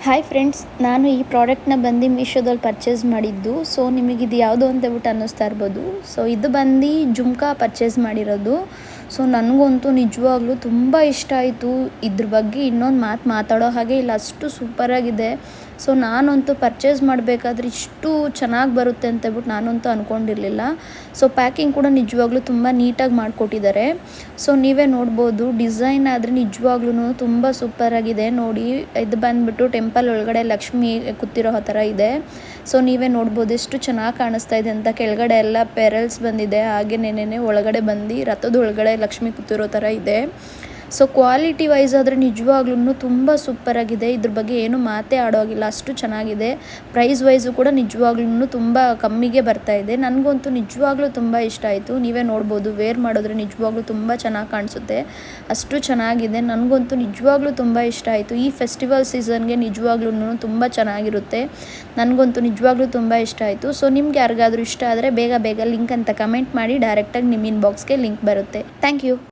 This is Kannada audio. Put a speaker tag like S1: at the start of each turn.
S1: ಹಾಯ್ ಫ್ರೆಂಡ್ಸ್, ನಾನು ಈ ಪ್ರಾಡಕ್ಟ್ನ ಬಂದು ಮೀಶೋದಲ್ಲಿ ಪರ್ಚೇಸ್ ಮಾಡಿದ್ದು. ಸೊ ನಿಮಗೆ ಇದು ಯಾವುದು ಅಂತ ಹೇಳ್ಬಿಟ್ಟು ಅನ್ನಿಸ್ತಾ ಇರ್ಬೋದು. ಸೊ ಇದು ಬಂದು ಜುಮ್ಕಾ ಪರ್ಚೇಸ್ ಮಾಡಿರೋದು. ಸೊ ನನಗಂತೂ ನಿಜವಾಗ್ಲೂ ತುಂಬ ಇಷ್ಟ ಆಯಿತು. ಇದ್ರ ಬಗ್ಗೆ ಇನ್ನೊಂದು ಮಾತಾಡೋ ಹಾಗೆ ಇಲ್ಲ, ಅಷ್ಟು ಸೂಪರಾಗಿದೆ. ಸೊ ನಾನಂತೂ ಪರ್ಚೇಸ್ ಮಾಡಬೇಕಾದ್ರೆ ಇಷ್ಟು ಚೆನ್ನಾಗಿ ಬರುತ್ತೆ ಅಂತ ಹೇಳ್ಬಿಟ್ಟು ನಾನಂತೂ ಅಂದ್ಕೊಂಡಿರಲಿಲ್ಲ. ಸೊ ಪ್ಯಾಕಿಂಗ್ ಕೂಡ ನಿಜವಾಗ್ಲೂ ತುಂಬ ನೀಟಾಗಿ ಮಾಡಿಕೊಟ್ಟಿದ್ದಾರೆ. ಸೊ ನೀವೇ ನೋಡ್ಬೋದು, ಡಿಸೈನ್ ಆದರೆ ನಿಜವಾಗ್ಲೂ ತುಂಬ ಸೂಪರಾಗಿದೆ. ನೋಡಿ, ಇದು ಬಂದುಬಿಟ್ಟು ಟೆಂಪಲ್ ಒಳಗಡೆ ಲಕ್ಷ್ಮಿ ಕೂತಿರೋ ಥರ ಇದೆ. ಸೊ ನೀವೇ ನೋಡ್ಬೋದು ಎಷ್ಟು ಚೆನ್ನಾಗಿ ಕಾಣಿಸ್ತಾ ಇದೆ ಅಂತ. ಕೆಳಗಡೆ ಎಲ್ಲ ಪೆರಲ್ಸ್ ಬಂದಿದೆ, ಹಾಗೆ ನೆನೆ ಒಳಗಡೆ ಬಂದು ರಥದ ಒಳಗಡೆ ಲಕ್ಷ್ಮಿ ಕೂತಿರೋ ಥರ ಇದೆ. ಸೊ ಕ್ವಾಲಿಟಿ ವೈಸ್ ಆದರೆ ನಿಜವಾಗ್ಲೂ ತುಂಬ ಸೂಪರಾಗಿದೆ. ಇದ್ರ ಬಗ್ಗೆ ಏನು ಮಾತೇ ಆಡೋಗಿಲ್ಲ, ಅಷ್ಟು ಚೆನ್ನಾಗಿದೆ. ಪ್ರೈಸ್ ವೈಸು ಕೂಡ ನಿಜವಾಗ್ಲೂ ತುಂಬ ಕಮ್ಮಿಗೆ ಬರ್ತಾ ಇದೆ. ನನಗಂತೂ ನಿಜವಾಗ್ಲೂ ತುಂಬ ಇಷ್ಟ ಆಯಿತು. ನೀವೇ ನೋಡ್ಬೋದು, ವೇರ್ ಮಾಡಿದ್ರೆ ನಿಜವಾಗ್ಲೂ ತುಂಬ ಚೆನ್ನಾಗಿ ಕಾಣಿಸುತ್ತೆ, ಅಷ್ಟು ಚೆನ್ನಾಗಿದೆ. ನನಗಂತೂ ನಿಜವಾಗ್ಲೂ ತುಂಬ ಇಷ್ಟ ಆಯಿತು. ಈ ಫೆಸ್ಟಿವಲ್ ಸೀಸನ್ಗೆ ನಿಜವಾಗ್ಲೂ ತುಂಬ ಚೆನ್ನಾಗಿರುತ್ತೆ. ನನಗಂತೂ ನಿಜವಾಗ್ಲೂ ತುಂಬ ಇಷ್ಟ ಆಯಿತು. ಸೊ ನಿಮ್ಗೆ ಯಾರಿಗಾದ್ರೂ ಇಷ್ಟ ಆದರೆ ಬೇಗ ಲಿಂಕ್ ಅಂತ ಕಮೆಂಟ್ ಮಾಡಿ, ಡೈರೆಕ್ಟಾಗಿ ನಿಮ್ಮ ಇನ್ಬಾಕ್ಸ್ಗೆ ಲಿಂಕ್ ಬರುತ್ತೆ. Thank you.